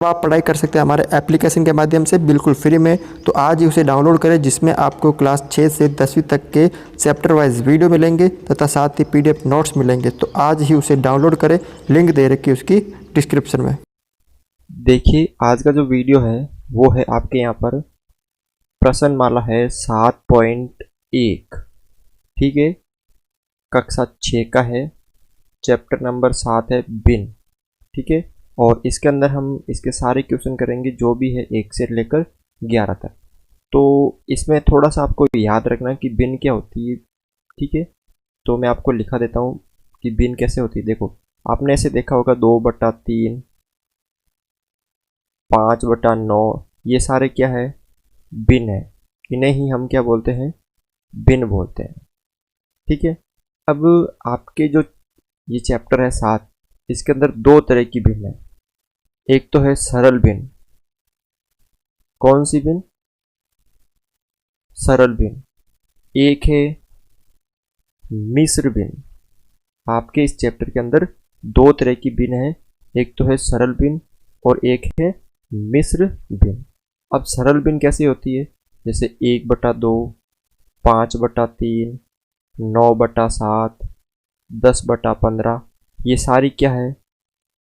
आप पढ़ाई कर सकते हैं हमारे एप्लीकेशन के माध्यम से बिल्कुल फ्री में। तो आज ही उसे डाउनलोड करें, जिसमें आपको क्लास 6 से 10वीं तक के चैप्टर वाइज वीडियो मिलेंगे तथा साथ ही पीडीएफ नोट्स मिलेंगे। तो आज ही उसे डाउनलोड करें, लिंक दे रखी है उसकी डिस्क्रिप्शन में। देखिए, आज का जो वीडियो है वो है आपके यहाँ पर प्रश्नमाला है 7.1। ठीक है, कक्षा 6 का है, चैप्टर नंबर 7 है बिन। ठीक है, और इसके अंदर हम इसके सारे क्वेश्चन करेंगे जो भी है 1 से लेकर 11 तक। तो इसमें थोड़ा सा आपको याद रखना कि बिन क्या होती है। ठीक है, तो मैं आपको लिखा देता हूँ कि बिन कैसे होती है। देखो, आपने ऐसे देखा होगा 2/3, 5/9, ये सारे क्या है, बिन है। इन्हें ही हम क्या बोलते हैं, बिन बोलते हैं। ठीक है, अब आपके जो ये चैप्टर है 7, इसके अंदर दो तरह की बिन है। एक तो है सरल बिन। कौन सी बिन? सरल बिन। एक है मिश्र बिन। आपके इस चैप्टर के अंदर दो तरह की बिन है, एक तो है सरल बिन और एक है मिश्र बिन। अब सरल बिन कैसी होती है? जैसे 1/2, 5/3, 9/7, 10/15, ये सारी क्या है,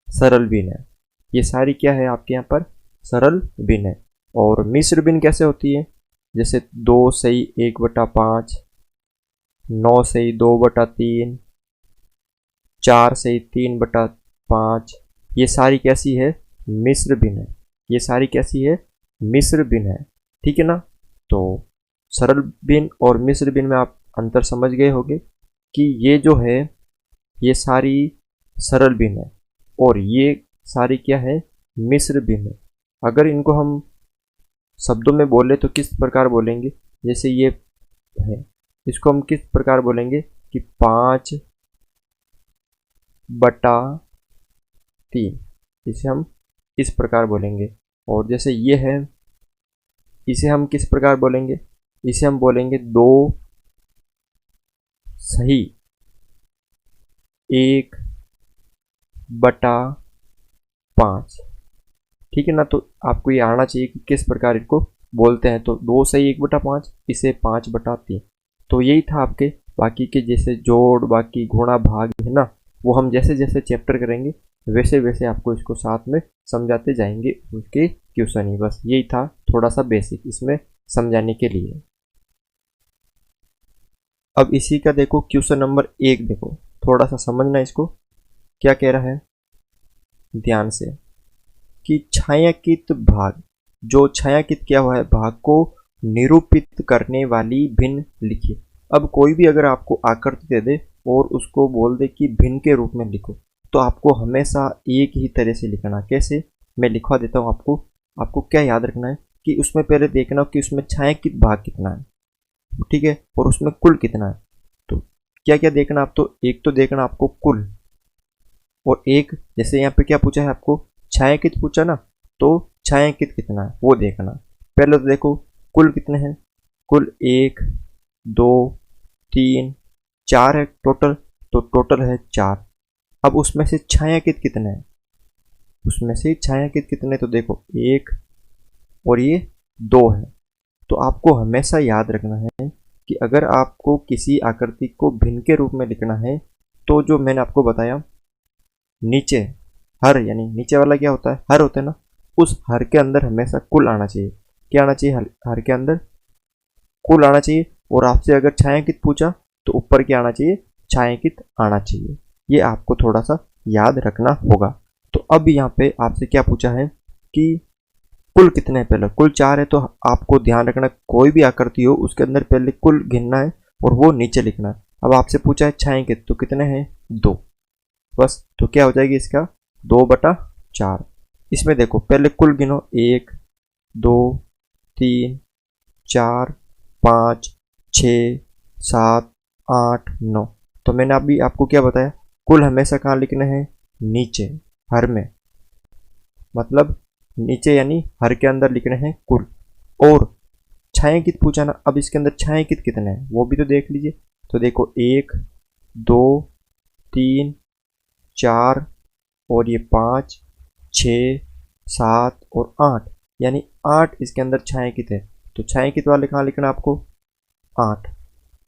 सरल बिन है। ये सारी क्या है आपके यहाँ पर, सरल बिन है। और मिश्र बिन कैसे होती है? जैसे 2 सही 1/5, 9 सही 2/3, 4 सही 3/5, ये सारी कैसी है, मिश्र बिन है। ये सारी कैसी है, मिश्र बिन है। ठीक है ना? तो सरल बिन और मिश्र बिन में आप अंतर समझ गए होंगे कि ये जो है ये सारी सरल बिन है और ये सारी क्या है, मिश्र बिन है। अगर इनको हम शब्दों में बोले तो किस प्रकार बोलेंगे? जैसे ये है, इसको हम किस प्रकार बोलेंगे कि 5/3, इसे हम इस प्रकार बोलेंगे। और जैसे ये है, इसे हम किस प्रकार बोलेंगे? इसे हम बोलेंगे 2 सही 1/5। ठीक है ना? तो आपको ये आना चाहिए कि किस प्रकार इसको बोलते हैं। तो 2 सही 1/5, इसे 5/3। तो यही था आपके। बाकी के जैसे जोड़, बाकी गुणा भाग है ना, वो हम जैसे जैसे चैप्टर करेंगे वैसे वैसे आपको इसको साथ में समझाते जाएंगे उसके क्वेश्चन ही। बस यही था थोड़ा सा बेसिक इसमें समझाने के लिए। अब इसी का देखो क्वेश्चन नंबर 1, देखो थोड़ा सा समझना इसको क्या कह रहा है ध्यान से, कि छायांकित भाग, जो छायांकित क्या हुआ है, भाग को निरूपित करने वाली भिन्न लिखिए। अब कोई भी अगर आपको आकृति दे दे और उसको बोल दे कि भिन्न के रूप में लिखो, तो आपको हमेशा एक ही तरह से लिखना। कैसे? मैं लिखवा देता हूँ आपको। आपको क्या याद रखना है कि उसमें पहले देखना कि उसमें छायांकित भाग कितना है, ठीक है, और उसमें कुल कितना है। तो क्या क्या देखना आप? तो एक तो देखना आपको कुल, और एक जैसे यहाँ पे क्या पूछा है आपको, छायांकित पूछा ना, तो छायांकित कितना है वो देखना। पहले तो देखो कुल कितने हैं। कुल 1, 2, 3, 4 है टोटल, तो टोटल है 4। अब उसमें से छायांकित कितने हैं? उसमें से छायांकित कितने, तो देखो 1 और ये 2 है। तो आपको हमेशा याद रखना है कि अगर आपको किसी आकृति को भिन्न के रूप में लिखना है, तो जो मैंने आपको बताया नीचे हर, यानी नीचे वाला क्या होता है, हर होता है ना, उस हर के अंदर हमेशा कुल आना चाहिए। क्या आना चाहिए? हर के अंदर कुल आना चाहिए। और आपसे अगर छायांकित पूछा तो ऊपर क्या आना चाहिए, छायांकित आना चाहिए। ये आपको थोड़ा सा याद रखना होगा। तो अब यहाँ पे आपसे क्या पूछा है कि कुल कितने हैं? पहले कुल 4 है, तो आपको ध्यान रखना कोई भी आकृति हो उसके अंदर पहले कुल गिनना है और वो नीचे लिखना है। अब आपसे पूछा है छायांकित, तो कितने हैं? 2। बस, तो क्या हो जाएगी इसका 2/4। इसमें देखो पहले कुल गिनो, 1, 2, 3, 4, 5, 6, 7, 8, 9। तो मैंने अभी आपको क्या बताया, कुल हमेशा कहाँ लिखने हैं? नीचे, हर में। मतलब नीचे यानी हर के अंदर लिखने हैं कुल। और छायांकित पूछा ना, अब इसके अंदर छायांकित कितने हैं वो भी तो देख लीजिए। तो देखो 1, 2, 3, 4 और ये 5, 6, 7 और 8, यानी 8 इसके अंदर छायांकित है। तो छायांकित वाले कहाँ लिखना आपको? 8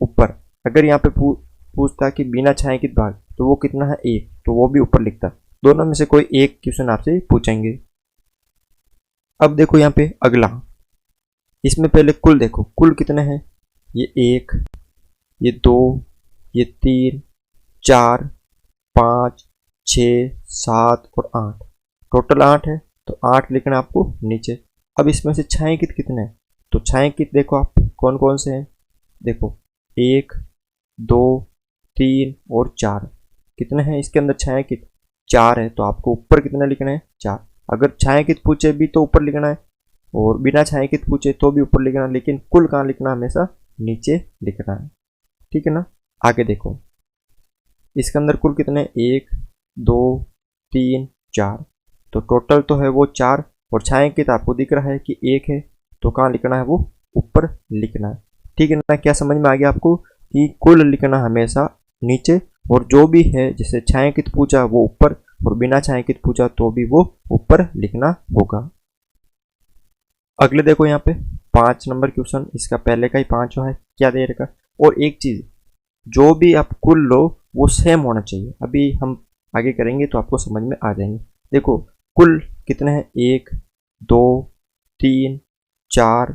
ऊपर। अगर यहाँ पे पूछता कि बिना छायांकित भाग तो वो कितना है? 1, तो वो भी ऊपर लिखता। दोनों में से कोई एक क्वेश्चन आपसे पूछेंगे। अब देखो यहाँ पे अगला, इसमें पहले कुल देखो, कुल कितने हैं? ये 1, ये 2, ये 3, 4, 5, 6, 7 और 8, टोटल 8 है। तो 8 लिखना आपको नीचे। अब इसमें से छायांकित कितने हैं? तो छायांकित देखो आप कौन कौन से हैं। देखो 1, 2, 3 और 4, कितने हैं इसके अंदर छायांकित? 4 है। तो आपको ऊपर कितने लिखना है? 4। अगर छायांकित पूछे भी तो ऊपर लिखना है, और बिना छायांकित पूछे तो भी ऊपर लिखना है, लेकिन कुल कहाँ लिखना? हमेशा नीचे लिखना है। ठीक है ना? आगे देखो, इसके अंदर कुल कितने? 1, 2, 3, 4, तो टोटल तो है वो 4, और छायांकित आपको दिख रहा है कि 1 है, तो कहाँ लिखना है? वो ऊपर लिखना है। ठीक है ना? क्या समझ में आ गया आपको कि कुल लिखना हमेशा नीचे, और जो भी है जैसे छायांकित पूछा वो ऊपर, और बिना छायांकित पूछा तो भी वो ऊपर लिखना होगा। अगले देखो यहाँ पे 5 नंबर क्वेश्चन, इसका पहले का ही 5 है, क्या दे रखा। और एक चीज, जो भी आप कुल लो वो सेम होना चाहिए। अभी हम आगे करेंगे तो आपको समझ में आ जाएंगे। देखो कुल कितने हैं? 1, 2, 3, 4,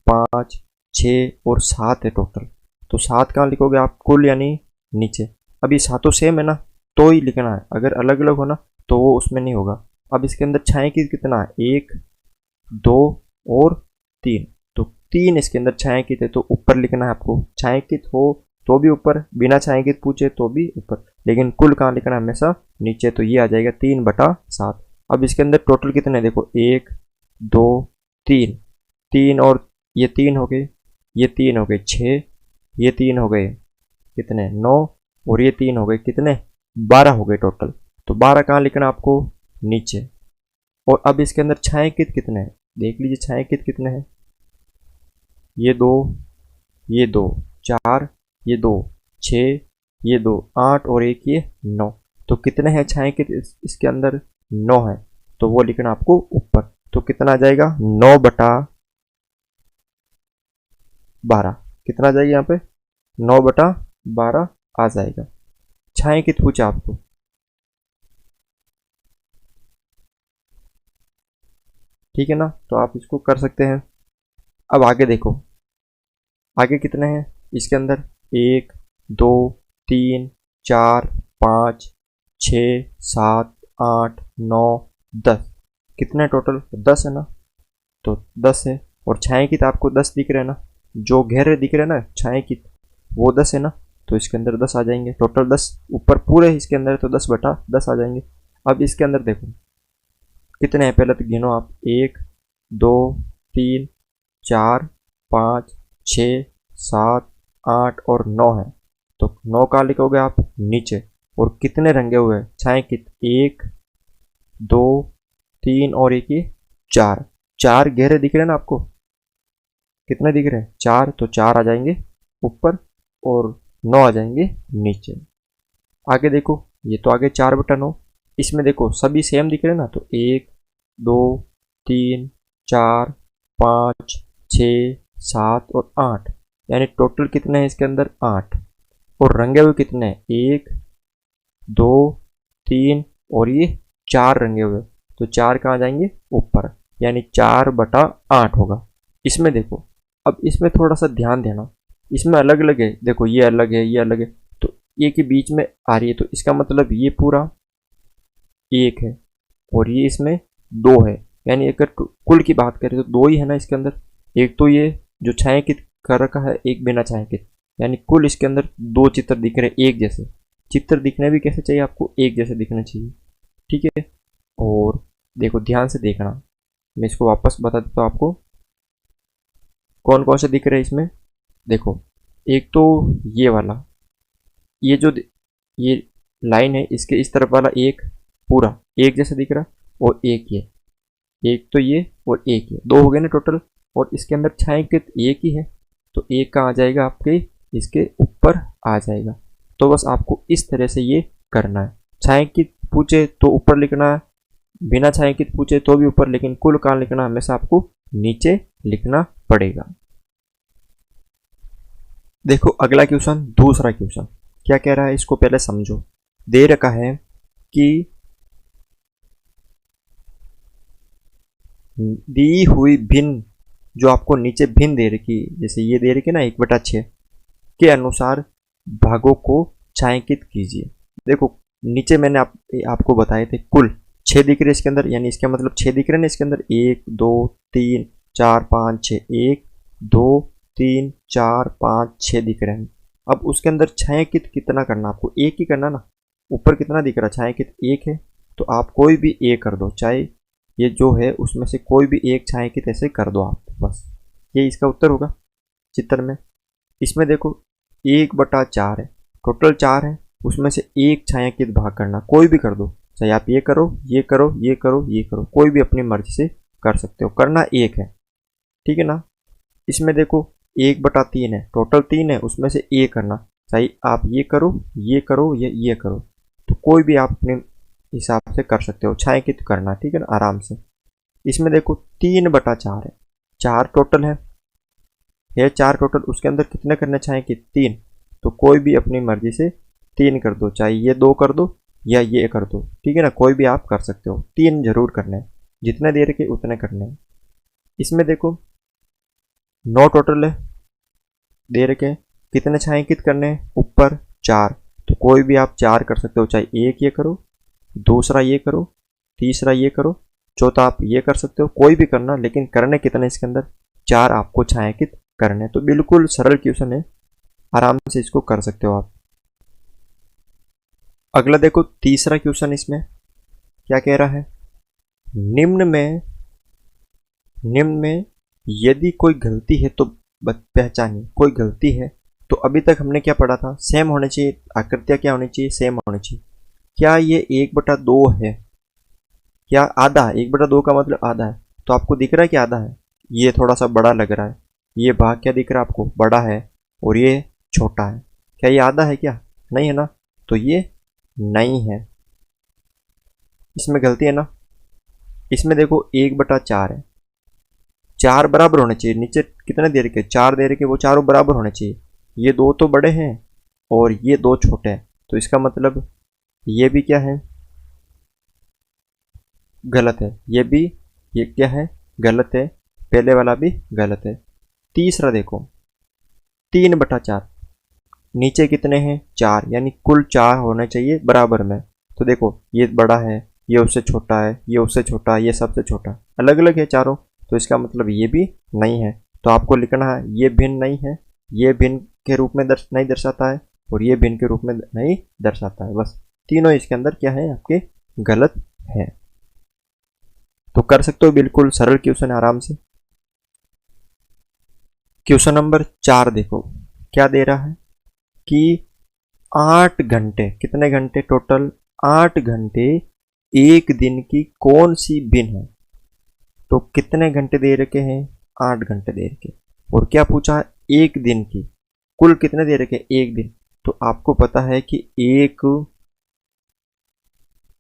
5, 6 और 7 है टोटल। तो 7 कहाँ लिखोगे आप? कुल यानी नीचे। अभी सातों सेम है ना, तो ही लिखना है। अगर अलग अलग हो ना तो वो उसमें नहीं होगा। अब इसके अंदर छायांकित कितना है? 1, 2 और 3, तो 3 इसके अंदर छायांकित है, तो ऊपर लिखना है आपको। छायांकित हो तो भी ऊपर, बिना छायांकित पूछे तो भी ऊपर, लेकिन कुल कहाँ लिखना है? हमेशा नीचे। तो ये आ जाएगा 3/7। अब इसके अंदर टोटल कितने हैं? देखो 1, 2, 3, 3 और ये 3 हो गए, ये 3 हो गए 6, ये 3 हो गए कितने? 9, और ये 3 हो गए कितने? 12 हो गए टोटल। तो 12 कहाँ लिखना आपको? नीचे। और अब इसके अंदर छायांकित कितने हैं? देख लीजिए छायांकित कितने हैं। ये 2, ये 2, 4, ये 2, 6, ये 2, 8 और एक ये 9, तो कितने हैं छायांकित इसके अंदर? 9 है। तो वो लिखना आपको ऊपर। तो कितना आ जाएगा? 9/12। कितना आ जाएगा यहाँ पे? 9/12 आ जाएगा। छायांकित पूछा आपको। ठीक है ना? तो आप इसको कर सकते हैं। अब आगे देखो, आगे कितने हैं इसके अंदर? 1, 2, 3, 4, 5, 6, 7, 8, 9, 10, कितने टोटल? 10 है ना? तो 10 है। और छायांकित आपको 10 दिख रहे हैं ना, जो घेरे दिख रहे हैं ना छायांकित, वो 10 है ना, तो इसके अंदर 10 आ जाएंगे। टोटल 10 ऊपर पूरे इसके अंदर, तो 10/10 आ जाएंगे। अब इसके अंदर देखो कितने हैं, पहले तो गिनो आप। 1, 2, 3, 4, 5, 6, 7, 8 और 9 है। तो 9 कहाँ लिखोगे आप? नीचे। और कितने रंगे हुए हैं छायांकित? 1, 2, 3 और एक ये 4, 4 घेरे दिख रहे हैं ना आपको? कितने दिख रहे हैं? 4, तो 4 आ जाएंगे ऊपर और 9 आ जाएंगे नीचे। आगे देखो, ये तो आगे 4/9। इसमें देखो सभी सेम दिख रहे हैं ना, तो 1, 2, 3, 4, 5, 6, 7 और 8, यानी टोटल कितने हैं इसके अंदर? 8। और रंगे हुए कितने हैं? 1, 2, 3 और ये 4 रंगे हुए, तो 4 कहाँ जाएंगे? ऊपर, यानी 4/8 होगा। इसमें देखो, अब इसमें थोड़ा सा ध्यान देना, इसमें अलग अलग है। देखो ये अलग है, ये अलग है, तो ये के बीच में आ रही है, तो इसका मतलब ये पूरा 1 है और ये इसमें 2 है। यानी अगर कुल की बात करें तो 2 ही है ना इसके अंदर। एक तो ये जो छायांकित कर रखा है, एक बिना छायांकित, यानी कुल इसके अंदर 2 चित्र दिख रहे हैं एक जैसे। चित्र दिखने भी कैसे चाहिए आपको? एक जैसे दिखने चाहिए। ठीक है? और देखो ध्यान से देखना, मैं इसको वापस बता देता हूँ आपको कौन कौन से दिख रहे हैं इसमें। देखो एक तो ये वाला, ये जो ये लाइन है, इसके इस तरफ वाला एक पूरा एक जैसा दिख रहा, और एक ये, एक तो ये और एक ये, 2 हो गए ना टोटल। और इसके अंदर छायांकित एक ही है, तो एक का आ जाएगा आपके इसके ऊपर आ जाएगा। तो बस आपको इस तरह से ये करना है। छायांकित पूछे तो ऊपर लिखना है, बिना छायांकित पूछे तो भी ऊपर, लेकिन कुल कहाँ लिखना, हमेशा आपको नीचे लिखना पड़ेगा। देखो अगला क्वेश्चन, दूसरा क्वेश्चन क्या कह रहा है, इसको पहले समझो। दे रखा है कि दी हुई भिन्न, जो आपको नीचे भिन्न दे रखी, जैसे ये दे रखी ना 1/6 के अनुसार भागों को छायांकित कीजिए। देखो नीचे मैंने आपको बताए थे कुल 6 दिख रहे इसके अंदर, यानी इसका मतलब 6 दिख रहे हैं ना इसके अंदर, 1 2 3 4 5 6, 1 2 3 4 5 6 दिख रहे हैं। अब उसके अंदर छायांकित कितना करना, आपको एक ही करना ना। ऊपर कितना दिख रहा है, छायांकित 1 है, तो आप कोई भी एक कर दो, चाहे ये जो है उसमें से कोई भी एक छायांकित ऐसे कर दो आप, बस ये इसका उत्तर होगा चित्र में। इसमें देखो 1/4 है, टोटल 4 है, उसमें से एक छायांकित भाग करना, कोई भी कर दो, चाहे आप ये करो ये करो ये करो ये करो, कोई भी अपनी मर्जी से कर सकते हो, करना एक है, ठीक है ना। इसमें देखो 1/3 है, टोटल 3 है, उसमें से एक करना, चाहे आप ये करो ये करो ये करो, तो कोई भी आप अपने हिसाब से कर सकते हो, छायांकित करना, ठीक है ना, आराम से। इसमें देखो 3/4 है, 4 टोटल है, ये 4 टोटल, उसके अंदर कितने करने छायांकित, 3, तो कोई भी अपनी मर्जी से 3 कर दो, चाहे ये 2 कर दो या ये कर दो, ठीक है ना, कोई भी आप कर सकते हो, 3 जरूर करने हैं, जितने दे रखे उतने करने हैं। इसमें देखो 9 टोटल है, दे रखे कितने छायांकित करने हैं, ऊपर 4, तो कोई भी आप 4 कर सकते हो, चाहे एक ये करो, दूसरा ये करो, तीसरा ये करो, चौथा आप ये कर सकते हो, कोई भी करना, लेकिन करने कितने इसके अंदर, 4 आपको छायांकित करने। तो बिल्कुल सरल क्वेश्चन है, आराम से इसको कर सकते हो आप। अगला देखो तीसरा क्वेश्चन, इसमें क्या कह रहा है, निम्न में यदि कोई गलती है तो पहचानिए। कोई गलती है तो अभी तक हमने क्या पढ़ा था, सेम होने चाहिए, आकृतियां क्या होनी चाहिए, सेम होनी चाहिए। क्या ये 1/2 है, क्या आधा है, 1/2 का मतलब आधा है, तो आपको दिख रहा है कि आधा है, ये थोड़ा सा बड़ा लग रहा है, ये भाग क्या दिख रहा है आपको, बड़ा है, और ये छोटा है, क्या ये आधा है, क्या नहीं है ना, तो ये नहीं है, इसमें गलती है ना। इसमें देखो 1/4 है, 4 बराबर होने चाहिए, नीचे कितने दे रखे, 4 दे रखे, वो चारों बराबर होने चाहिए, ये 2 तो बड़े हैं और ये 2 छोटे हैं, तो इसका मतलब ये भी क्या है, गलत है, ये भी, ये क्या है, गलत है, पहले वाला भी गलत है। तीसरा देखो 3/4, नीचे कितने हैं, 4, यानी कुल 4 होने चाहिए बराबर में, तो देखो ये बड़ा है, ये उससे छोटा है, ये उससे छोटा है, ये सबसे छोटा, अलग अलग है चारों, तो इसका मतलब ये भी नहीं है, तो आपको लिखना है ये भिन्न नहीं है, ये भिन्न के रूप में नहीं दर्शाता है, और ये भिन्न के रूप में नहीं दर्शाता है, बस तीनों इसके अंदर क्या है, आपके गलत है। तो कर सकते हो, बिल्कुल सरल क्वेश्चन, आराम से। क्वेश्चन नंबर 4 देखो क्या दे रहा है कि 8 घंटे, कितने घंटे टोटल, 8 घंटे एक दिन की कौन सी भिन्न है, तो कितने घंटे दे रखे हैं, 8 घंटे दे रखे, और क्या पूछा है, एक दिन की, कुल कितने दे रखे, एक दिन, तो आपको पता है कि एक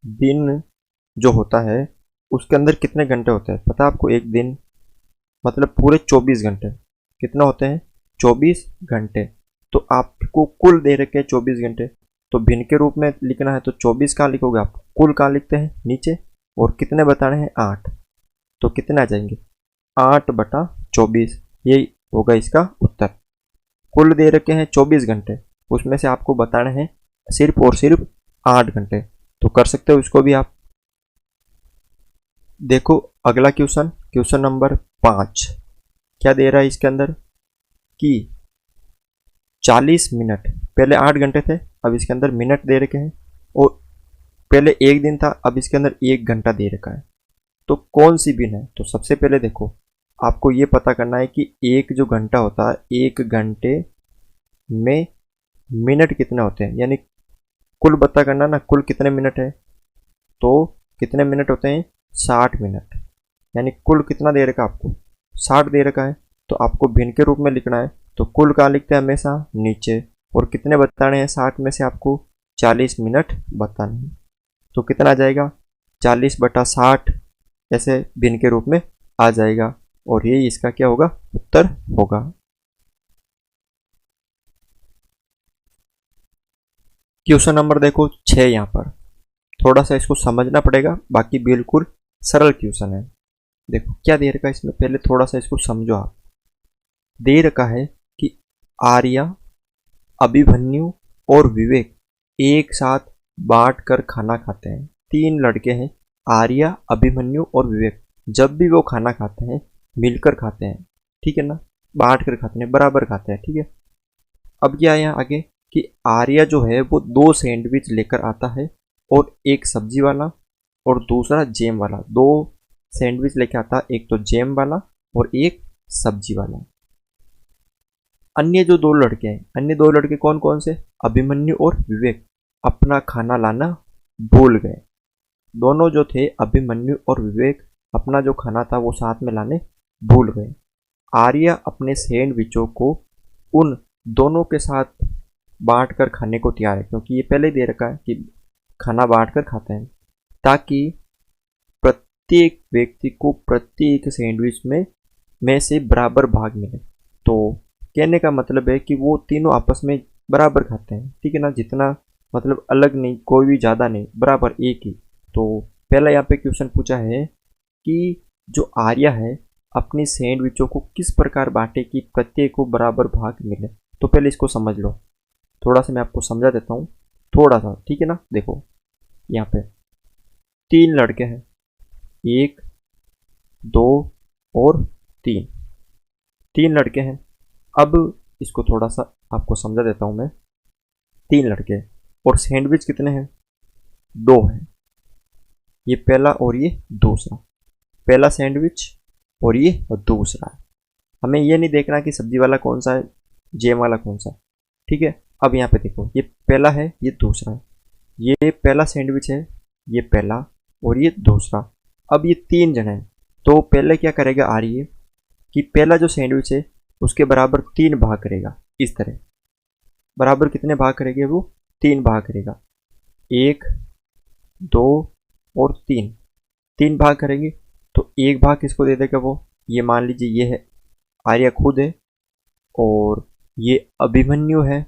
दिन जो होता है उसके अंदर कितने घंटे होते हैं, पता है आपको, एक दिन मतलब पूरे 24 घंटे, कितना होते हैं, 24 घंटे, तो आपको कुल दे रखे हैं 24 घंटे, तो भिन्न के रूप में लिखना है, तो 24 कहाँ लिखोगे आप, कुल कहाँ लिखते हैं, नीचे, और कितने बताने हैं, 8, तो कितने आ जाएंगे, 8/24, ये होगा इसका उत्तर। कुल दे रखे हैं 24 घंटे, उसमें से आपको बताने हैं सिर्फ और सिर्फ 8 घंटे, तो कर सकते हो इसको भी आप। देखो अगला क्वेश्चन, क्वेश्चन नंबर 5 क्या दे रहा है इसके अंदर कि 40 मिनट, पहले 8 घंटे थे, अब इसके अंदर मिनट दे रखे हैं, और पहले एक दिन था, अब इसके अंदर 1 घंटा दे रखा है, तो कौन सी भिन्न है, तो सबसे पहले देखो आपको ये पता करना है कि एक जो घंटा होता है, 1 घंटे में मिनट कितने होते हैं, यानी कुल पता करना ना, कुल कितने मिनट है, तो कितने मिनट होते हैं, 60 मिनट, यानी कुल कितना दे रखा आपको, 60 दे रखा है, तो आपको भिन्न के रूप में लिखना है, तो कुल कहाँ लिखते हैं, हमेशा नीचे, और कितने बताने हैं, 60 में से आपको 40 मिनट बताने हैं, तो कितना आ जाएगा, 40/60 ऐसे भिन्न के रूप में आ जाएगा और ये इसका क्या होगा, उत्तर होगा। क्वेश्चन नंबर देखो 6 यहाँ पर, थोड़ा सा इसको समझना पड़ेगा, बाकी बिल्कुल सरल क्वेश्चन है। देखो क्या दे रखा है इसमें, पहले थोड़ा सा इसको समझो आप। दे रखा है कि आर्या, अभिमन्यु और विवेक एक साथ बांट कर खाना खाते हैं। 3 लड़के हैं, आर्या, अभिमन्यु और विवेक। जब भी वो खाना खाते हैं मिलकर खाते हैं, ठीक है ना, बांट कर खाते हैं, बराबर खाते हैं, ठीक है। अब क्या है यहाँ आगे कि आर्या जो है वो 2 सैंडविच लेकर आता है और एक सब्जी वाला और दूसरा जैम वाला। 2 सैंडविच लेकर आता, एक तो जैम वाला और एक सब्जी वाला। अन्य जो 2 लड़के हैं, अन्य 2 लड़के कौन कौन से, अभिमन्यु और विवेक, अपना खाना लाना भूल गए। दोनों जो थे अभिमन्यु और विवेक अपना जो खाना था वो साथ में लाने भूल गए। आर्या अपने सैंडविचों को उन दोनों के साथ बांट कर खाने को तैयार है, क्योंकि ये पहले ही दे रखा है कि खाना बांट कर खाते हैं, ताकि प्रत्येक व्यक्ति को प्रत्येक सैंडविच में से बराबर भाग मिले। तो कहने का मतलब है कि वो तीनों आपस में बराबर खाते हैं, ठीक है ना, जितना मतलब अलग नहीं, कोई भी ज़्यादा नहीं, बराबर एक ही। तो पहला यहाँ पे क्वेश्चन पूछा है कि जो आर्या है अपनी सैंडविचों को किस प्रकार बांटे कि प्रत्येक को बराबर भाग मिले। तो पहले इसको समझ लो, थोड़ा सा मैं आपको समझा देता हूँ, थोड़ा सा, ठीक है ना। देखो यहाँ पे 3 लड़के हैं, 1, 2 और 3 लड़के हैं। अब इसको थोड़ा सा आपको समझा देता हूँ मैं। 3 लड़के और सैंडविच कितने हैं, 2 हैं। ये पहला और ये दूसरा, पहला सैंडविच और ये दूसरा। हमें ये नहीं देखना कि सब्जी वाला कौन सा है, जैम वाला कौन सा, ठीक है। अब यहाँ पे देखो, ये पहला है, ये दूसरा है। ये पहला सैंडविच है, ये पहला और ये दूसरा। अब ये 3 जने हैं, तो पहले क्या करेगा आर्य कि पहला जो सैंडविच है उसके बराबर 3 भाग करेगा। इस तरह बराबर कितने भाग करेंगे, वो 3 भाग करेगा। 1, 2 और 3 भाग करेंगे। तो 1 भाग किसको दे देगा वो, ये मान लीजिए ये है आर्या खुद है और ये अभिमन्यु है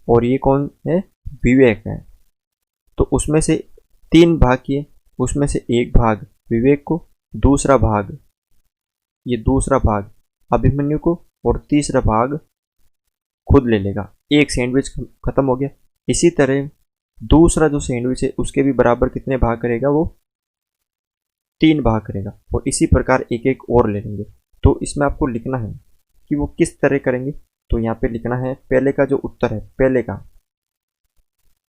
और ये कौन है, विवेक है। तो उसमें से 3 भाग किए, उसमें से 1 भाग विवेक को, दूसरा भाग, ये दूसरा भाग अभिमन्यु को और तीसरा भाग खुद ले लेगा। एक सैंडविच खत्म हो गया। इसी तरह दूसरा जो सैंडविच है उसके भी बराबर कितने भाग करेगा, वो 3 भाग करेगा और इसी प्रकार एक एक और ले लेंगे। तो इसमें आपको लिखना है कि वो किस तरह करेंगे। तो यहाँ पे लिखना है पहले का जो उत्तर है,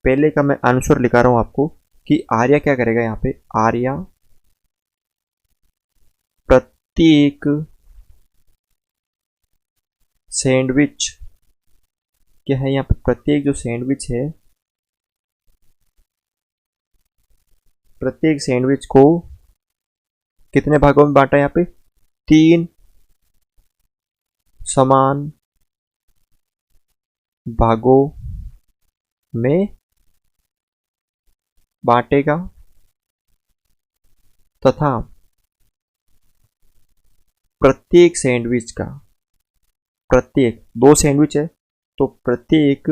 पहले का मैं आंसर लिखा रहा हूँ आपको कि आर्या क्या करेगा। यहाँ पे आर्या प्रत्येक सैंडविच क्या है, यहाँ पे प्रत्येक जो सैंडविच है, प्रत्येक सैंडविच को कितने भागों में बांटा, यहाँ पे 3 समान भागों में बांटेगा तथा प्रत्येक सैंडविच का, प्रत्येक 2 सैंडविच है तो प्रत्येक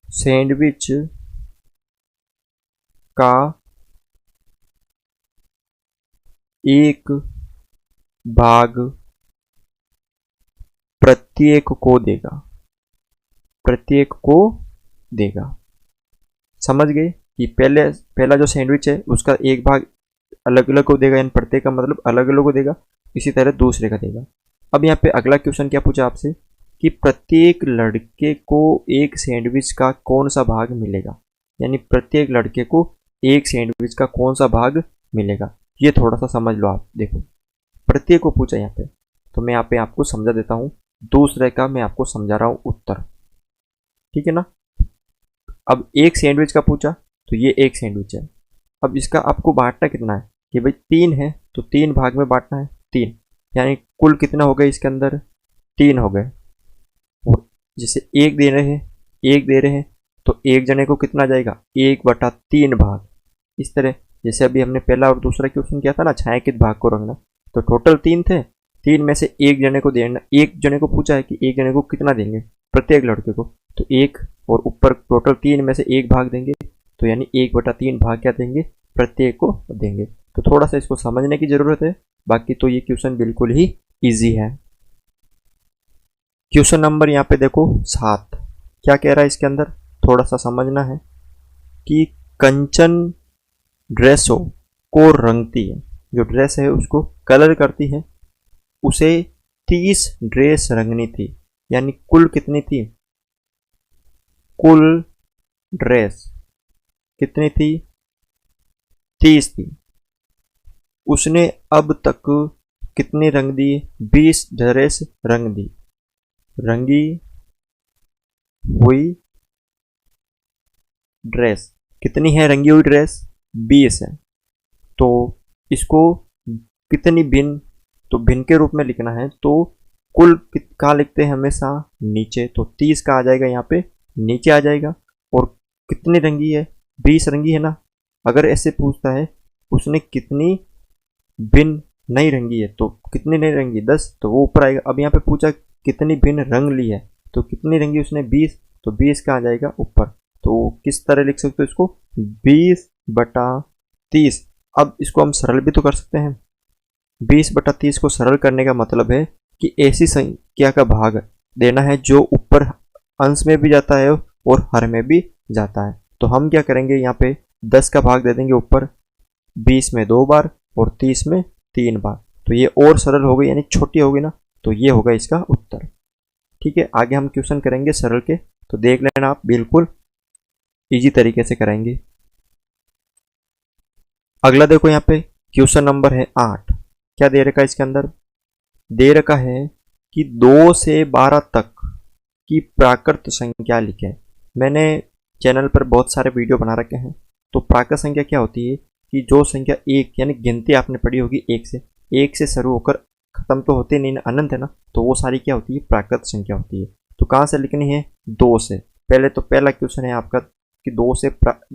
सैंडविच का 1 भाग प्रत्येक को देगा। समझ गए कि पहला जो सैंडविच है उसका 1 भाग अलग अलग को देगा, यानी प्रत्येक का मतलब अलग अलग को देगा। इसी तरह दूसरे का देगा। अब यहाँ पे अगला क्वेश्चन क्या पूछा आपसे कि प्रत्येक लड़के को एक सैंडविच का कौन सा भाग मिलेगा, यानी प्रत्येक लड़के को एक सैंडविच का कौन सा भाग मिलेगा। ये थोड़ा सा समझ लो आप। देखो प्रत्येक को पूछा यहाँ पे, तो मैं यहाँ पे आपको समझा देता हूँ। दूसरे का मैं आपको समझा रहा हूँ उत्तर, ठीक है ना। अब एक सैंडविच का पूछा तो ये एक सैंडविच है। अब इसका आपको बांटना कितना है कि भाई 3 है तो 3 भाग में बांटना है 3, यानी कुल कितना हो गया इसके अंदर 3 हो गए। और जैसे एक दे रहे हैं तो एक जने को कितना जाएगा, 1/3 भाग। इस तरह जैसे अभी हमने पहला और दूसरा क्वेश्चन किया था ना, छायांकित भाग को रखना, तो टोटल 3 थे, 3 में से एक जने को देना, एक जने को पूछा है कि एक जने को कितना देंगे प्रत्येक लड़के को, तो 1 और ऊपर टोटल 3 में से 1 भाग देंगे, तो यानी 1/3 भाग क्या देंगे, प्रत्येक को देंगे। तो थोड़ा सा इसको समझने की जरूरत है, बाकी तो ये क्वेश्चन बिल्कुल ही इजी है। क्वेश्चन नंबर यहाँ पे देखो 7, क्या कह रहा है इसके अंदर, थोड़ा सा समझना है कि कंचन ड्रेसों को रंगती है, जो ड्रेस है उसको कलर करती है, उसे 30 ड्रेस रंगनी थी, यानी कुल कितनी थी, कुल ड्रेस कितनी थी, 30 थी। उसने अब तक कितनी रंग दी, 20 ड्रेस रंग दी। रंगी हुई ड्रेस कितनी है, रंगी हुई ड्रेस 20 है। तो इसको कितनी भिन्न, तो भिन्न के रूप में लिखना है, तो कुल कहाँ लिखते हैं हमेशा, नीचे, तो 30 का आ जाएगा यहाँ पे नीचे आ जाएगा। और कितनी रंगी है, 20 रंगी है ना। अगर ऐसे पूछता है उसने कितनी भिन्न नहीं रंगी है, तो कितनी नहीं रंगी 10, तो वो ऊपर आएगा। अब यहाँ पे पूछा कितनी भिन्न रंग ली है, तो कितनी रंगी उसने 20, तो 20 का आ जाएगा ऊपर। तो किस तरह लिख सकते हो इसको, 20/30। अब इसको हम सरल भी तो कर सकते हैं। 20/30 को सरल करने का मतलब है कि ऐसी संख्या का भाग देना है जो ऊपर अंश में भी जाता है और हर में भी जाता है। तो हम क्या करेंगे, यहाँ पे 10 का भाग दे देंगे ऊपर, 20 में 2 बार और 30 में 3 बार, तो ये और सरल हो गई, यानी छोटी होगी ना, तो ये होगा इसका उत्तर। ठीक है, आगे हम क्वेश्चन करेंगे सरल के, तो देख लेना आप, बिल्कुल इजी तरीके से करेंगे। अगला देखो यहाँ पे क्वेश्चन नंबर है 8, क्या दे रखा है इसके अंदर, दे रखा है कि 2 से 12 तक की प्राकृत संख्या लिखे। मैंने चैनल पर बहुत सारे वीडियो बना रखे हैं। तो प्राकृत संख्या क्या होती है कि जो संख्या 1, यानी गिनती आपने पढ़ी होगी 1 से शुरू होकर खत्म तो होते नहीं, अनंत है ना, तो वो सारी क्या होती है, प्राकृत संख्या होती है। तो कहाँ से लिखनी है, 2 से। पहले तो पहला क्वेश्चन है आपका कि 2 से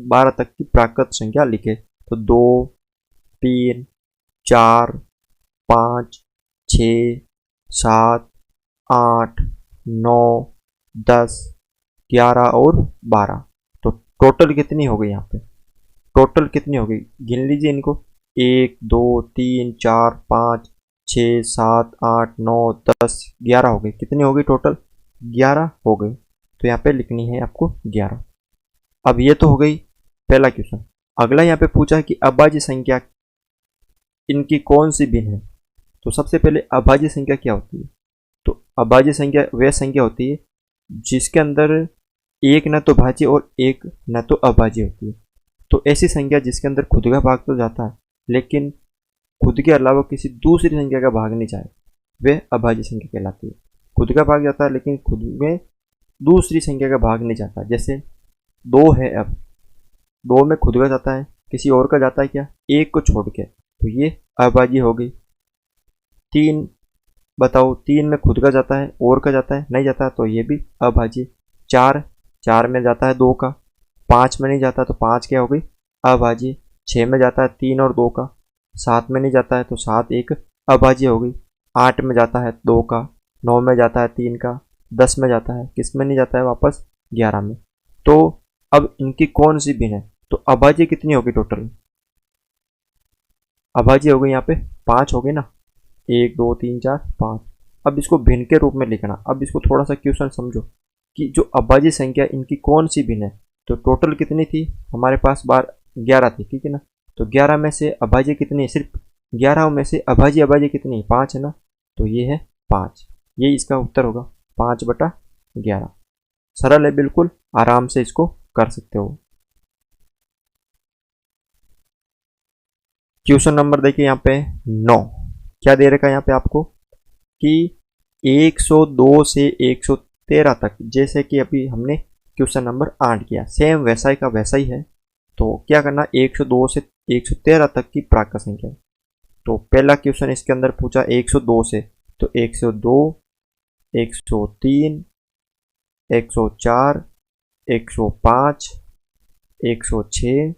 12 तक की प्राकृत संख्या लिखे, तो 2, 3, 4, 5, 6, 7, 8, 9, 10, 11 और 12। तो टोटल कितनी हो गई, यहाँ पे टोटल कितनी हो गई, गिन लीजिए इनको, 1, 2, 3, 4, 5, 6, 7, 8, 9, 10, 11 हो गई। कितनी हो गई टोटल, 11 हो गई। तो यहाँ पे लिखनी है आपको 11। अब ये तो हो गई पहला क्वेश्चन। अगला यहाँ पे पूछा है कि अभाज्य संख्या इनकी कौन सी भिन्न है। तो सबसे पहले अभाज्य संख्या क्या होती है, तो अभाज्य संख्या वह संख्या होती है जिसके अंदर एक न तो भाज्य और एक न तो अभाज्य होती है। तो ऐसी संख्या जिसके अंदर खुद का भाग तो जाता है, लेकिन खुद के अलावा किसी दूसरी संख्या का भाग नहीं जाए, वह अभाज्य संख्या कहलाती है। खुद का भाग जाता है लेकिन खुद में दूसरी संख्या का भाग नहीं जाता। जैसे 2 है, अब 2 में खुद का जाता है, किसी और का जाता है क्या, 1 को छोड़ के, तो ये अभाज्य हो गई। 3 बताओ, 3 में खुद का जाता है, और का जाता है, नहीं जाता, तो ये भी अभाज्य। 4 में जाता है 2 का, 5 में नहीं जाता, तो 5 क्या हो गई, अभाज्य। 6 में जाता है 3 और 2 का, 7 में नहीं जाता है, तो 7 एक अभाज्य हो गई। 8 में जाता है 2 का, 9 में जाता है 3 का, 10 में जाता है, किस में नहीं जाता है वापस, 11 में। तो अब इनकी कौन सी भिन्न है, तो अभाज्य कितनी होगी टोटल, अभाज्य हो गई यहाँ पे 5 हो गई ना, 1, 2, 3, 4, 5। अब इसको भिन्न के रूप में लिखना। अब इसको थोड़ा सा क्वेश्चन समझो कि जो अभाज्य संख्या इनकी कौन सी भिन्न है। तो टोटल कितनी थी हमारे पास, बार 11 थी, ठीक है ना। तो 11 में से अभाज्य कितनी है, सिर्फ 11 में से अभाज्य कितनी है, 5 है ना, तो ये है 5। ये इसका उत्तर होगा 5/11। सरल है बिल्कुल, आराम से इसको कर सकते हो। क्वेश्चन नंबर देखिए यहाँ पे 9, क्या दे रखा है यहाँ पे आपको कि 102 से 113 तक, जैसे कि अभी हमने क्वेश्चन नंबर 8 किया, सेम वैसा ही का वैसा ही है। तो क्या करना, 102 से 113 तक की प्राकृत संख्या। तो पहला क्वेश्चन इसके अंदर पूछा 102 से, तो 102, 103, 104, 105, 106,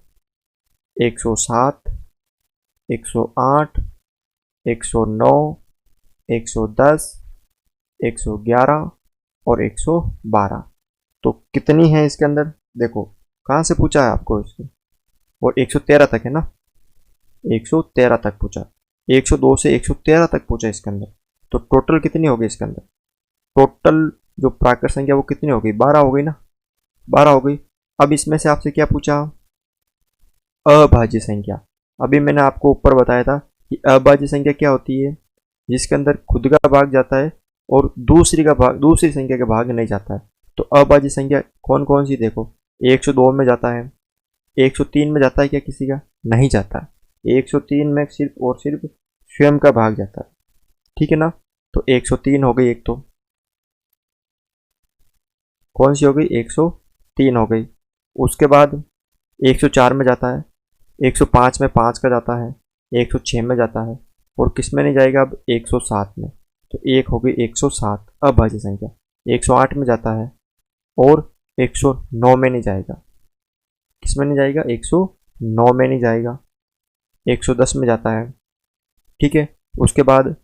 107, 108, 109, 110, 111 और 112। तो कितनी है इसके अंदर? देखो कहाँ से पूछा है आपको इसको, और 113 तक है ना, 113 तक पूछा, 102 से 113 तक पूछा इसके अंदर। तो टोटल कितनी होगी इसके अंदर? टोटल जो प्राकृत संख्या वो कितनी हो गई? 12 हो गई ना, 12 हो गई। अब इसमें से आपसे क्या पूछा? अभाज्य संख्या। अभी मैंने आपको ऊपर बताया था कि अभाज्य संख्या क्या होती है, जिसके अंदर खुद का भाग जाता है और दूसरी संख्या का भाग नहीं जाता है। तो अभाज्य संख्या कौन कौन सी? देखो 102 में जाता है, 103 में जाता है क्या किसी का? नहीं जाता। 103 में सिर्फ और सिर्फ स्वयं का भाग जाता है, ठीक है ना। तो 103 हो गई एक, तो कौन सी हो गई? 103 हो गई। उसके बाद 104 में जाता है, 105 में 5 का जाता है, 106 में जाता है, और किस में नहीं जाएगा अब? 107 में। तो एक हो गई 107 अभाज्य संख्या। 108 में जाता है और 109 में नहीं जाएगा। किस में नहीं जाएगा? 109 में नहीं जाएगा। 110 में जाता है, ठीक है। उसके बाद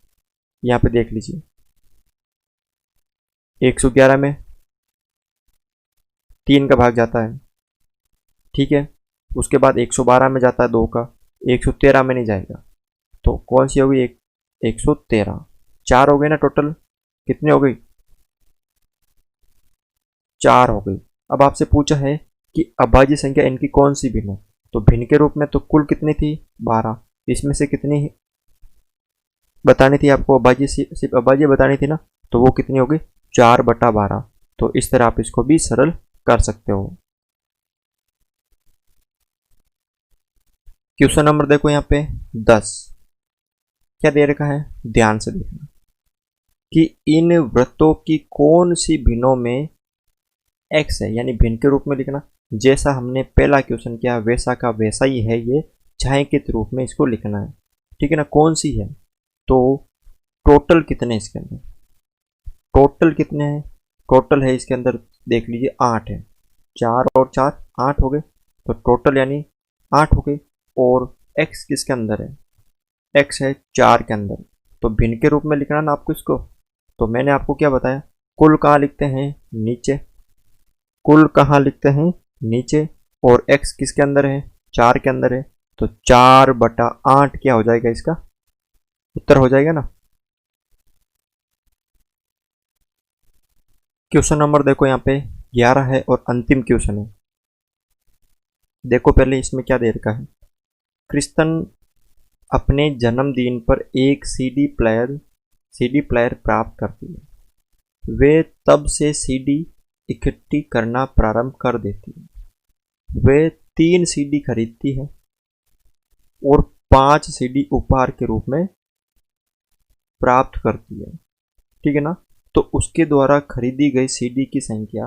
यहाँ पे देख लीजिए 111 में 3 का भाग जाता है, ठीक है। उसके बाद 112 में जाता है 2 का, 113 में नहीं जाएगा। तो कौन सी होगी? 113। 4 हो गई ना टोटल, कितनी हो गई? 4 हो गई। अब आपसे पूछा है कि अभाज्य संख्या इनकी कौन सी भिन्न है। तो भिन्न के रूप में तो कुल कितनी थी? 12। इसमें से कितनी बतानी थी आपको? अभाज्य, सिर्फ अभाज्य बतानी थी ना, तो वो कितनी होगी? 4/12। तो इस तरह आप इसको भी सरल कर सकते हो। क्वेश्चन नंबर देखो यहाँ पे 10, क्या दे रखा है? ध्यान से देखना कि इन वृत्तों की कौन सी भिन्नों में x है, यानी भिन्न के रूप में लिखना। जैसा हमने पहला क्वेश्चन किया वैसा का वैसा ही है, ये छायांकित रूप में इसको लिखना है, ठीक है ना। कौन सी है? तो टोटल कितने इसके अंदर? टोटल कितने हैं? टोटल है इसके अंदर, देख लीजिए 8 है। 4 और 4 8 हो गए, तो टोटल यानी 8 हो गए। और x किसके अंदर है? x है 4 के अंदर। तो भिन्न के रूप में लिखना ना आपको इसको। तो मैंने आपको क्या बताया? कुल कहाँ लिखते हैं? नीचे। कुल कहाँ लिखते हैं? नीचे। और x किसके अंदर है? 4 के अंदर है। तो 4/8 क्या हो जाएगा? इसका उत्तर हो जाएगा ना। क्वेश्चन नंबर देखो यहाँ पे 11 है और अंतिम क्वेश्चन है। देखो पहले इसमें क्या दे रखा है। क्रिस्टन अपने जन्मदिन पर एक सीडी प्लेयर प्राप्त करती है। वे तब से सीडी इकट्ठी करना प्रारंभ कर देती है। वे 3 सीडी खरीदती है और 5 सीडी उपहार के रूप में प्राप्त करती है, ठीक है ना। तो उसके द्वारा खरीदी गई सीडी की संख्या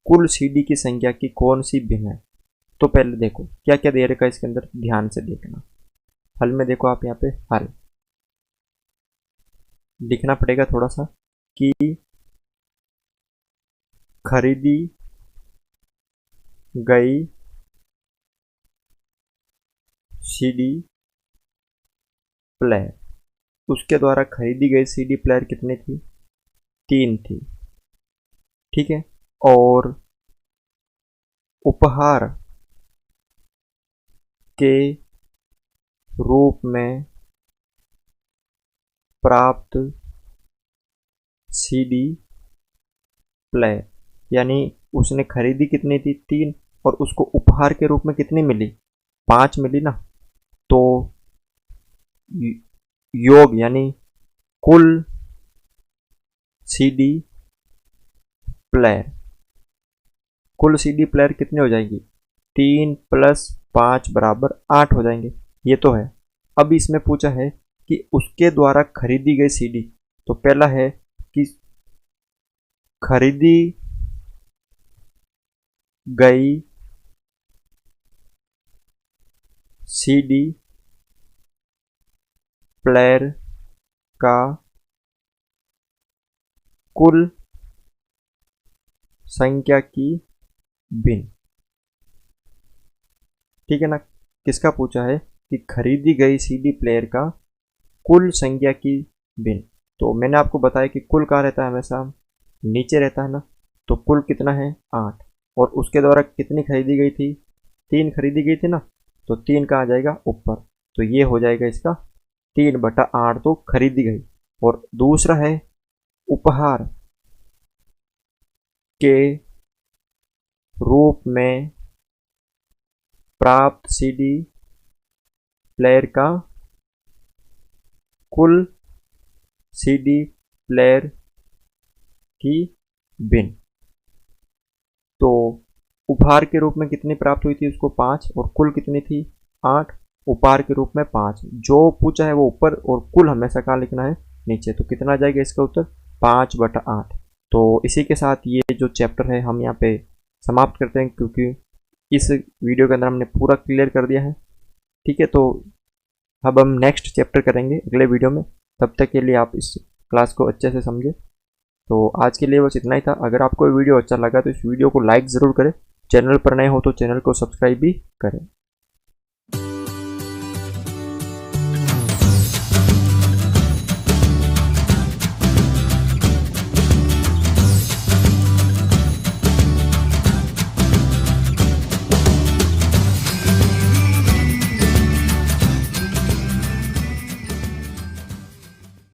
कुल सीडी की संख्या की कौन सी भिन्न है? तो पहले देखो क्या क्या दे रखा है इसके अंदर, ध्यान से देखना। हल में देखो आप यहाँ पे हल लिखना पड़ेगा थोड़ा सा कि खरीदी गई सीडी प्लेयर, उसके द्वारा खरीदी गई सीडी प्लेयर कितनी थी? 3 थी, ठीक है। और उपहार के रूप में प्राप्त सीडी प्लेयर, यानी उसने खरीदी कितनी थी? 3, और उसको उपहार के रूप में कितनी मिली? 5 मिली ना। तो योग यानी कुल सीडी प्लेयर, कुल सीडी प्लेयर कितने हो जाएंगी? 3 + 5 = 8 हो जाएंगे। ये तो है। अब इसमें पूछा है कि उसके द्वारा खरीदी गई सीडी। तो पहला है कि खरीदी गई सीडी प्लेयर का कुल संख्या की भिन्न। ठीक है ना। किसका पूछा है कि खरीदी गई सीडी प्लेयर का कुल संख्या की भिन्न। तो मैंने आपको बताया कि कुल कहाँ रहता है, हमेशा नीचे रहता है ना। तो कुल कितना है 8, और उसके द्वारा कितनी खरीदी गई थी, 3 खरीदी गई थी ना। तो 3 कहाँ जाएगा ऊपर, तो ये हो जाएगा इसका 3/8 तो खरीदी गई। और दूसरा है उपहार के रूप में प्राप्त सीडी प्लेयर का कुल सीडी प्लेयर की भिन्न। तो उपहार के रूप में कितनी प्राप्त हुई थी उसको 5, और कुल कितनी थी 8। उपहार के रूप में 5, जो पूछा है वो ऊपर और कुल हमेशा कहाँ लिखना है नीचे। तो कितना जाएगा इसका उत्तर 5/8। तो इसी के साथ ये जो चैप्टर है हम यहाँ पे समाप्त करते हैं, क्योंकि इस वीडियो के अंदर हमने पूरा क्लियर कर दिया है। ठीक है, तो अब हम नेक्स्ट चैप्टर करेंगे अगले वीडियो में। तब तक के लिए आप इस क्लास को अच्छे से समझें। तो आज के लिए बस इतना ही था। अगर आपको वीडियो अच्छा लगा तो इस वीडियो को लाइक ज़रूर करें, चैनल पर नए हो तो चैनल को सब्सक्राइब भी करें।